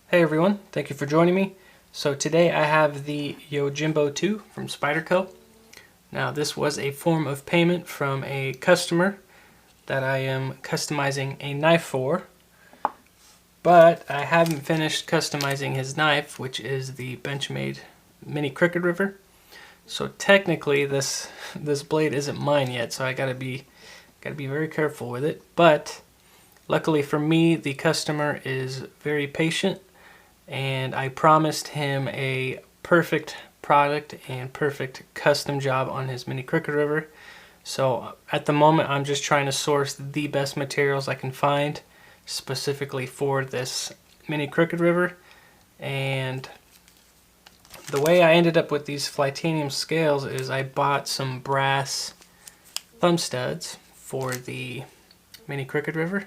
Hey everyone, thank you for joining me. So today I have the Yojimbo 2 from Spyderco. Now this was a form of payment from a customer that I am customizing a knife for, but I haven't finished customizing his knife, which is the Benchmade Mini Crooked River. So technically this blade isn't mine yet, so I gotta be very careful with it. But luckily for me, the customer is very patient, and I promised him a perfect product and perfect custom job on his Mini Crooked River. So at the moment I'm just trying to source the best materials I can find specifically for this Mini Crooked River. And the way I ended up with these Flytanium scales is I bought some brass thumb studs for the Mini Crooked River,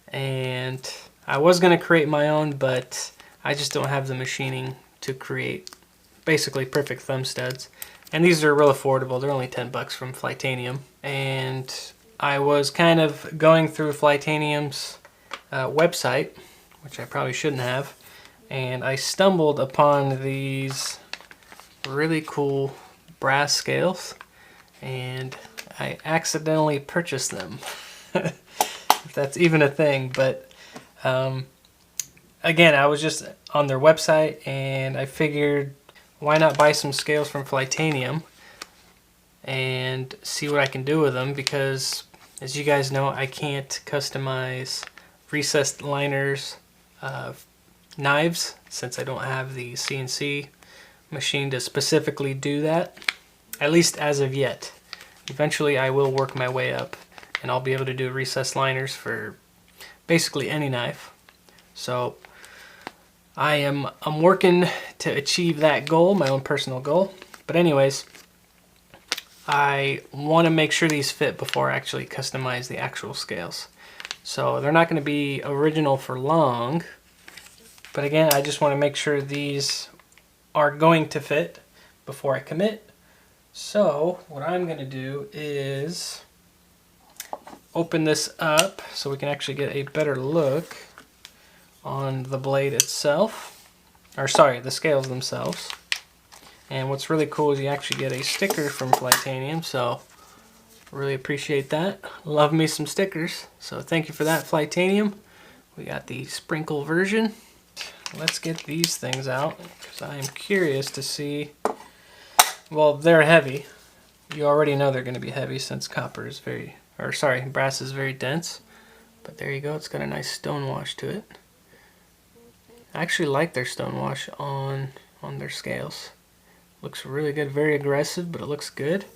and I was going to create my own, but I just don't have the machining to create basically perfect thumb studs. And these are real affordable. They're only 10 bucks from Flytanium. And I was kind of going through Flytanium's website, which I probably shouldn't have, and I stumbled upon these really cool brass scales, and I accidentally purchased them. If that's even a thing. But again, I was just on their website and I figured, why not buy some scales from Flytanium and see what I can do with them, because as you guys know, I can't customize recessed liners knives since I don't have the CNC machine to specifically do that, at least as of yet. Eventually I will work my way up and I'll be able to do recessed liners for basically any knife. So I'm working to achieve that goal, my own personal goal. But anyways, I want to make sure these fit before I actually customize the actual scales. So they're not going to be original for long, but again, I just want to make sure these are going to fit before I commit. So what I'm going to do is open this up so we can actually get a better look on the blade itself, or sorry, the scales themselves. And what's really cool is you actually get a sticker from Flytanium, so really appreciate that. Love me some stickers, so thank you for that, Flytanium. We got the sprinkle version. Let's get these things out because I am curious to see. Well, they're heavy. You already know they're going to be heavy since copper is brass is very dense. But there you go, it's got a nice stone wash to it. I actually like their stone wash on their scales. Looks really good, very aggressive, but it looks good.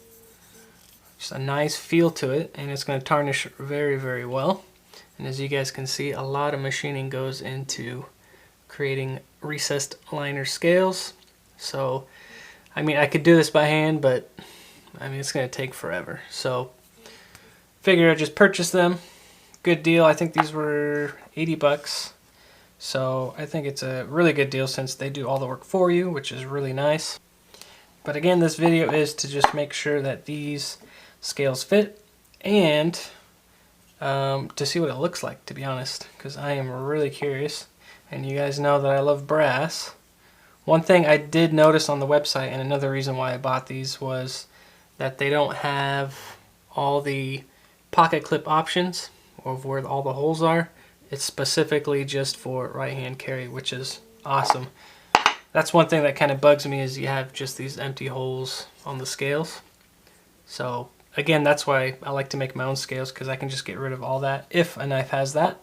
Just a nice feel to it, and it's going to tarnish very, very well. And as you guys can see, a lot of machining goes into creating recessed liner scales. So, I mean, I could do this by hand, but I mean, it's going to take forever. So, figured I'd just purchase them. Good deal. I think these were 80 bucks. So I think it's a really good deal since they do all the work for you, which is really nice. But again, this video is to just make sure that these scales fit and to see what it looks like, to be honest, because I am really curious. And you guys know that I love brass. One thing I did notice on the website, and another reason why I bought these, was that they don't have all the pocket clip options of where all the holes are. It's specifically just for right-hand carry, which is awesome. That's one thing that kind of bugs me, is you have just these empty holes on the scales. So again, that's why I like to make my own scales, because I can just get rid of all that if a knife has that.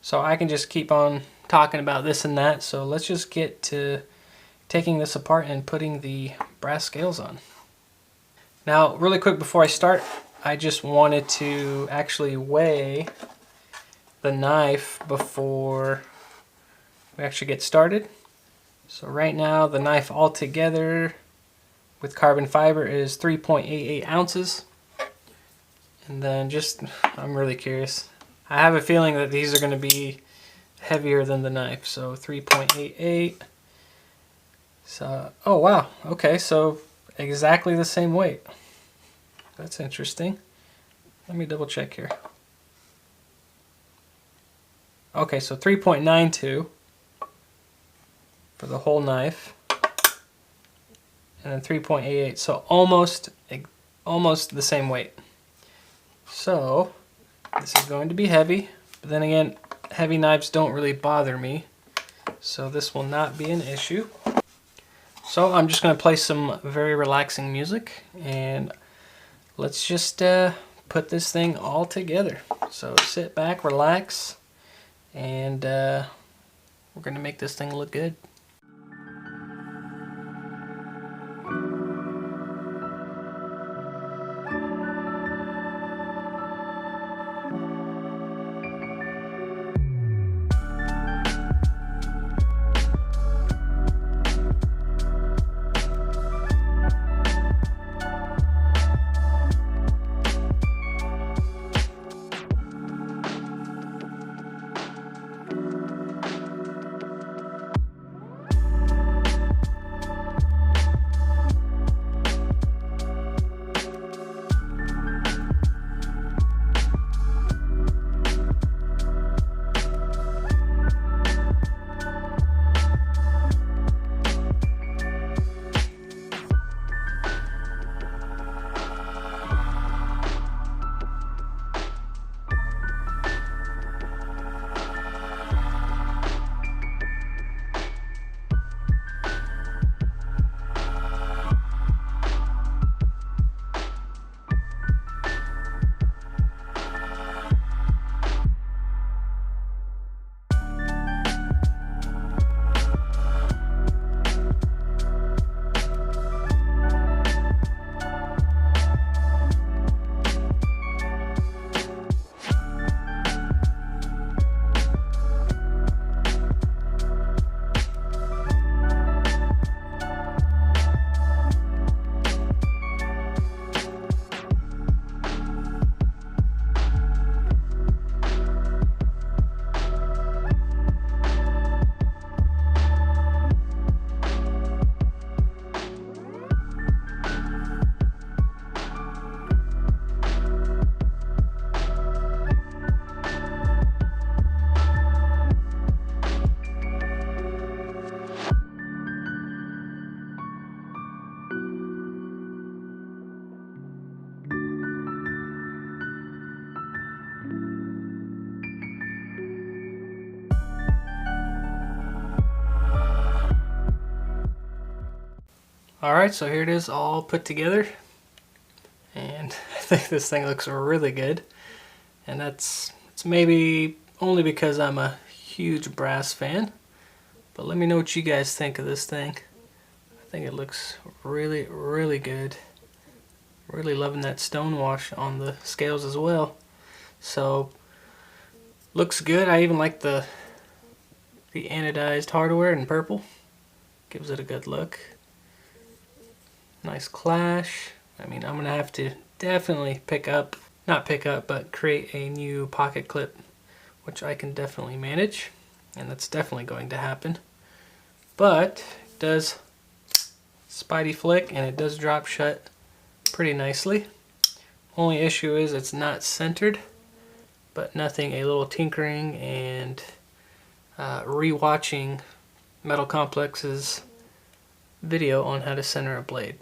So I can just keep on talking about this and that. So let's just get to taking this apart and putting the brass scales on. Now, really quick before I start, I just wanted to actually weigh the knife before we actually get started. So right now the knife altogether with carbon fiber is 3.88 ounces. And then I'm really curious. I have a feeling that these are going to be heavier than the knife. So 3.88. So, oh wow, okay, so exactly the same weight. That's interesting. Let me double check here. Okay, so 3.92 for the whole knife, and then 3.88, so almost the same weight. So this is going to be heavy, but then again, heavy knives don't really bother me, so this will not be an issue. So I'm just going to play some very relaxing music, and let's just put this thing all together. So sit back, relax, and we're going to make this thing look good. Alright, so here it is all put together, and I think this thing looks really good, and it's maybe only because I'm a huge brass fan, but let me know what you guys think of this thing. I think it looks really, really good. Really loving that stone wash on the scales as well. So, looks good. I even like the anodized hardware in purple. Gives it a good look. Nice clash. I mean, I'm gonna have to definitely but create a new pocket clip, which I can definitely manage, and that's definitely going to happen. But it does Spidey flick, and it does drop shut pretty nicely. Only issue is it's not centered, but nothing, a little tinkering and re-watching Metal Complex's video on how to center a blade.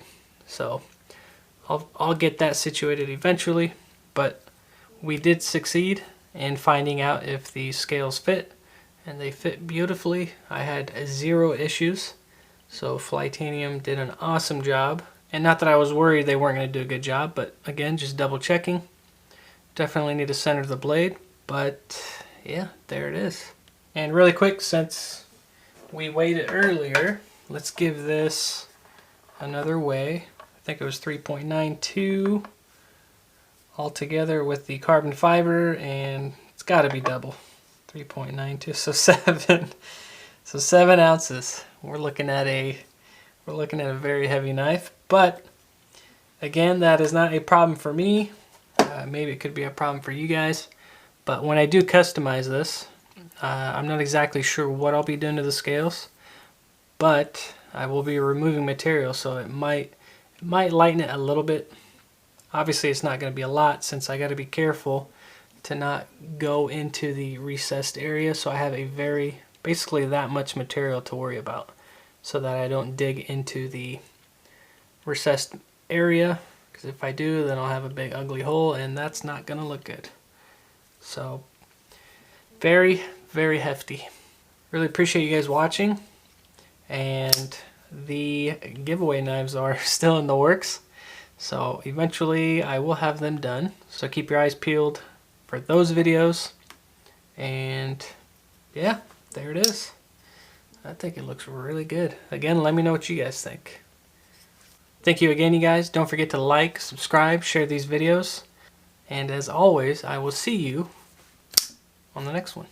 So I'll get that situated eventually, but we did succeed in finding out if the scales fit, and they fit beautifully. I had 0 issues, so Flytanium did an awesome job. And not that I was worried they weren't going to do a good job, but again, just double checking. Definitely need to center the blade, but yeah, there it is. And really quick, since we weighed it earlier, let's give this another weigh. I think it was 3.92 altogether with the carbon fiber, and it's got to be double. 3.92, so 7. So 7 ounces. We're looking at a very heavy knife, but again, that is not a problem for me. Maybe it could be a problem for you guys, but when I do customize this, I'm not exactly sure what I'll be doing to the scales, but I will be removing material, so it might lighten it a little bit. Obviously, it's not going to be a lot, since I got to be careful to not go into the recessed area, so I have basically that much material to worry about. so that I don't dig into the recessed area, because if I do, then I'll have a big ugly hole and that's not gonna look good. So very, very hefty. Really appreciate you guys watching, and the giveaway knives are still in the works, so eventually I will have them done, so keep your eyes peeled for those videos. And yeah, there it is. I think it looks really good. Again, let me know what you guys think. Thank you again, you guys. Don't forget to like, subscribe, share these videos, and as always, I will see you on the next one.